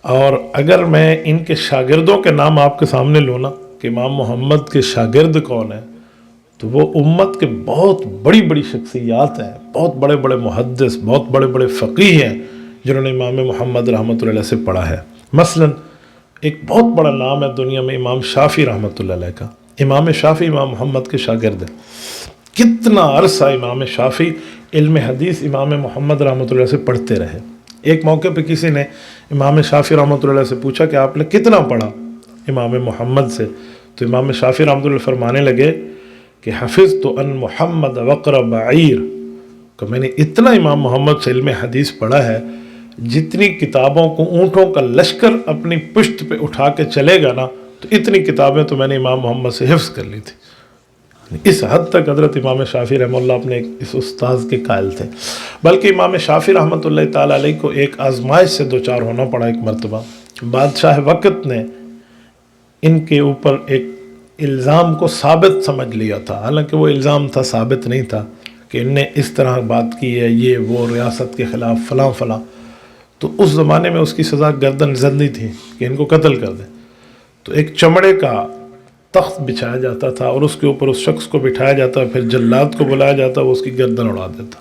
اور اگر میں ان کے شاگردوں کے نام آپ کے سامنے لوں نا کہ امام محمد کے شاگرد کون ہیں، تو وہ امت کے بہت بڑی بڑی شخصیات ہیں، بہت بڑے بڑے محدث، بہت بڑے بڑے فقیہ ہیں جنہوں نے امام محمد رحمۃ اللہ علیہ سے پڑھا ہے۔ مثلا ایک بہت بڑا نام ہے دنیا میں امام شافعی رحمۃ اللہ علیہ کا۔ امام شافعی امام محمد کے شاگرد ہیں۔ کتنا عرصہ امام شافعی علم حدیث امام محمد رحمۃ اللہ سے پڑھتے رہے۔ ایک موقع پہ کسی نے امام شافعی رحمۃ اللہ علیہ سے پوچھا کہ آپ نے کتنا پڑھا امام محمد سے، تو امام شافعی رحمۃ اللہ فرمانے لگے کہ حفظت ان محمد وقر بعیر، کہ میں نے اتنا امام محمد سے علم حدیث پڑھا ہے جتنی کتابوں کو اونٹوں کا لشکر اپنی پشت پہ اٹھا کے چلے گا نا، تو اتنی کتابیں تو میں نے امام محمد سے حفظ کر لی تھی۔ اس حد تک حضرت امام شافعی رحمہ اللہ اپنے اس استاذ کے قائل تھے۔ بلکہ امام شافعی رحمۃ اللہ تعالیٰ علیہ کو ایک آزمائش سے دوچار ہونا پڑا ایک مرتبہ۔ بادشاہ وقت نے ان کے اوپر ایک الزام کو ثابت سمجھ لیا تھا، حالانکہ وہ الزام تھا، ثابت نہیں تھا، کہ ان نے اس طرح بات کی ہے، یہ وہ ریاست کے خلاف فلاں فلاں۔ تو اس زمانے میں اس کی سزا گردن زدی تھی کہ ان کو قتل کر دیں۔ تو ایک چمڑے کا تخت بچھایا جاتا تھا اور اس کے اوپر اس شخص کو بٹھایا جاتا، پھر جلاد کو بلایا جاتا، وہ اس کی گردن اڑا دیتا۔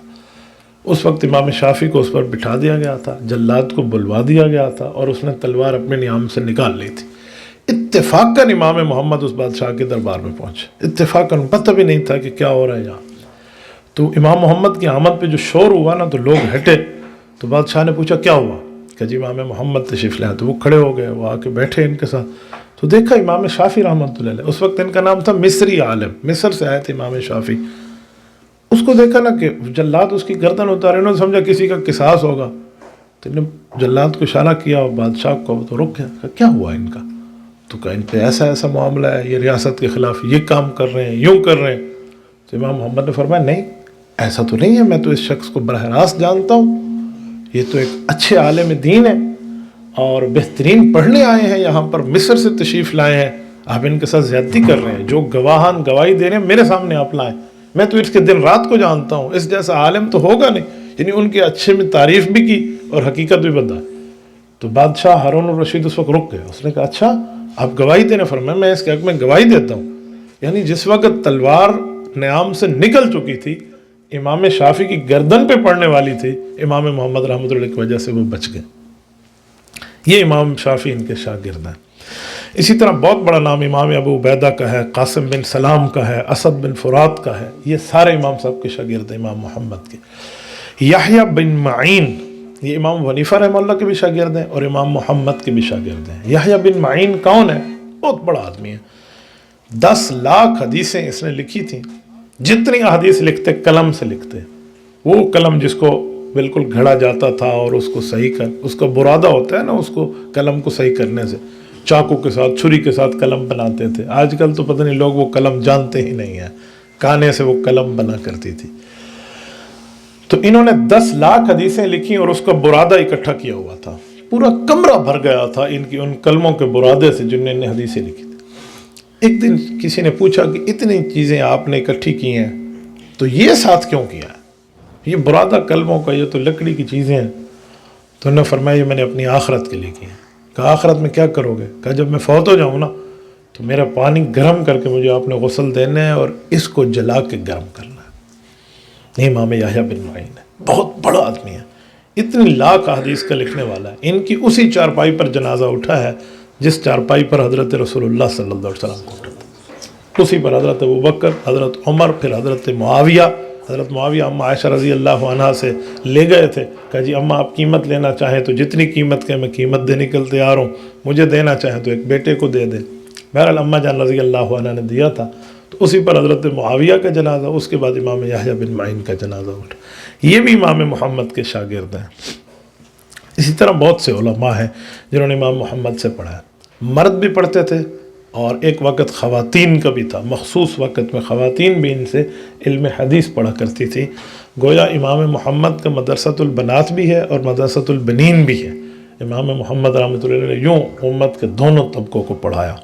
اس وقت امام شافعی کو اس پر بٹھا دیا گیا تھا، جلاد کو بلوا دیا گیا تھا، اور اس نے تلوار اپنے نیام سے نکال لی تھی۔ اتفاقاً امام محمد اس بادشاہ کے دربار میں پہنچے، اتفاقاً، پتہ بھی نہیں تھا کہ کیا ہو رہا ہے یہاں۔ تو امام محمد کی آمد پہ جو شور ہوا نا تو لوگ ہٹے۔ تو بادشاہ نے پوچھا کیا ہوا، کہ جی امام محمد تشریف لائے۔ تو وہ کھڑے ہو گئے، وہ آ کے بیٹھے ان کے ساتھ۔ تو دیکھا امام شافعی رحمۃ اللہ علیہ، اس وقت ان کا نام تھا مصری عالم، مصر سے آئے تھے امام شافعی۔ اس کو دیکھا نا کہ جلاد اس کی گردن اتارے، انہوں نے سمجھا کسی کا قصاص ہوگا، تو انہوں نے جلاد کو اشارہ کیا اور بادشاہ کو، تو رک گیا، کہا کیا ہوا ان کا؟ تو کہا ان پہ ایسا ایسا معاملہ ہے، یہ ریاست کے خلاف یہ کام کر رہے ہیں، یوں کر رہے ہیں۔ تو امام محمد نے فرمایا نہیں، ایسا تو نہیں ہے، میں تو اس شخص کو براہ راست جانتا ہوں، یہ تو ایک اچھے عالم دین ہے اور بہترین پڑھنے آئے ہیں، یہاں پر مصر سے تشریف لائے ہیں، آپ ان کے ساتھ زیادتی کر رہے ہیں، جو گواہان گواہی دے رہے ہیں میرے سامنے آپ لائیں، میں تو اس کے دن رات کو جانتا ہوں، اس جیسا عالم تو ہوگا نہیں۔ یعنی ان کے اچھے میں تعریف بھی کی اور حقیقت بھی بتائی۔ تو بادشاہ ہارون الرشید اس وقت رک گئے، اس نے کہا اچھا آپ گواہی دینے، فرمایا میں اس کے حق میں گواہی دیتا ہوں۔ یعنی جس وقت تلوار نیام سے نکل چکی تھی، امام شافعی کی گردن پہ پڑنے والی تھی، امام محمد رحمۃ اللہ کی وجہ سے وہ بچ گئے۔ یہ امام شافعی ان کے شاگرد ہیں۔ اسی طرح بہت بڑا نام امام ابو عبیدہ کا ہے، قاسم بن سلام کا ہے، اسد بن فرات کا ہے، یہ سارے امام صاحب کے شاگرد ہیں امام محمد کے۔ یحییٰ بن معین، یہ امام حنیفہ رحمہ اللہ کے بھی شاگرد ہیں اور امام محمد کے بھی شاگرد ہیں۔ یحییٰ بن معین کون ہے؟ بہت بڑا آدمی ہے، 10 لاکھ حدیثیں اس نے لکھی تھیں۔ جتنی احادیث لکھتے قلم سے لکھتے، وہ قلم جس کو بالکل گھڑا جاتا تھا اور اس کو صحیح کر، اس کا برادہ ہوتا ہے نا، اس کو قلم کو صحیح کرنے سے چاقو کے ساتھ، چھری کے ساتھ قلم بناتے تھے۔ آج کل تو پتہ نہیں لوگ وہ قلم جانتے ہی نہیں ہیں، کانے سے وہ قلم بنا کرتی تھی۔ تو انہوں نے 10 لاکھ حدیثیں لکھی اور اس کا برادہ اکٹھا کیا ہوا تھا، پورا کمرہ بھر گیا تھا ان کی ان قلموں کے برادے سے جن نے حدیثیں لکھی تھی۔ ایک دن کسی نے پوچھا کہ اتنی چیزیں آپ نے اکٹھی کی ہیں تو یہ ساتھ کیوں کیا ہے؟ یہ برادہ قلموں کا، یہ تو لکڑی کی چیزیں ہیں۔ تو انہوں نے فرمایا یہ میں نے اپنی آخرت کے لیے کی ہے۔ کہا آخرت میں کیا کرو گے؟ کہا جب میں فوت ہو جاؤں نا تو میرا پانی گرم کر کے مجھے آپ نے غسل دینا ہے اور اس کو جلا کے گرم کرنا ہے۔ یہ امام یحییٰ بن معین ہے، بہت بڑا آدمی ہے، اتنی لاکھ احادیث کا لکھنے والا ہے۔ ان کی اسی چارپائی پر جنازہ اٹھا ہے جس چارپائی پر حضرت رسول اللہ صلی اللہ علیہ وسلم کو اٹھا تھا، اسی پر حضرت ابوبکر، حضرت عمر، پھر حضرت معاویہ۔ حضرت معاویہ اماں عائشہ رضی اللہ عنہا سے لے گئے تھے، کہا جی اماں آپ قیمت لینا چاہیں تو جتنی قیمت کے میں قیمت دینے کے لیے تیار ہوں، مجھے دینا چاہیں تو ایک بیٹے کو دے دیں۔ بہرحال اماں جان رضی اللہ عنہ نے دیا تھا، تو اسی پر حضرت معاویہ کا جنازہ، اس کے بعد امام یحییٰ بن معین کا جنازہ اٹھا۔ یہ بھی امام محمد کے شاگرد ہیں۔ اسی طرح بہت سے علماء ہیں جنہوں نے امام محمد سے پڑھا ہے، مرد بھی پڑھتے تھے اور ایک وقت خواتین کا بھی تھا، مخصوص وقت میں خواتین بھی ان سے علم حدیث پڑھا کرتی تھی۔ گویا امام محمد کا مدرسۃ البنات بھی ہے اور مدرسۃ البنین بھی ہے۔ امام محمد رحمۃ اللہ علیہ نے یوں امت کے دونوں طبقوں کو پڑھایا۔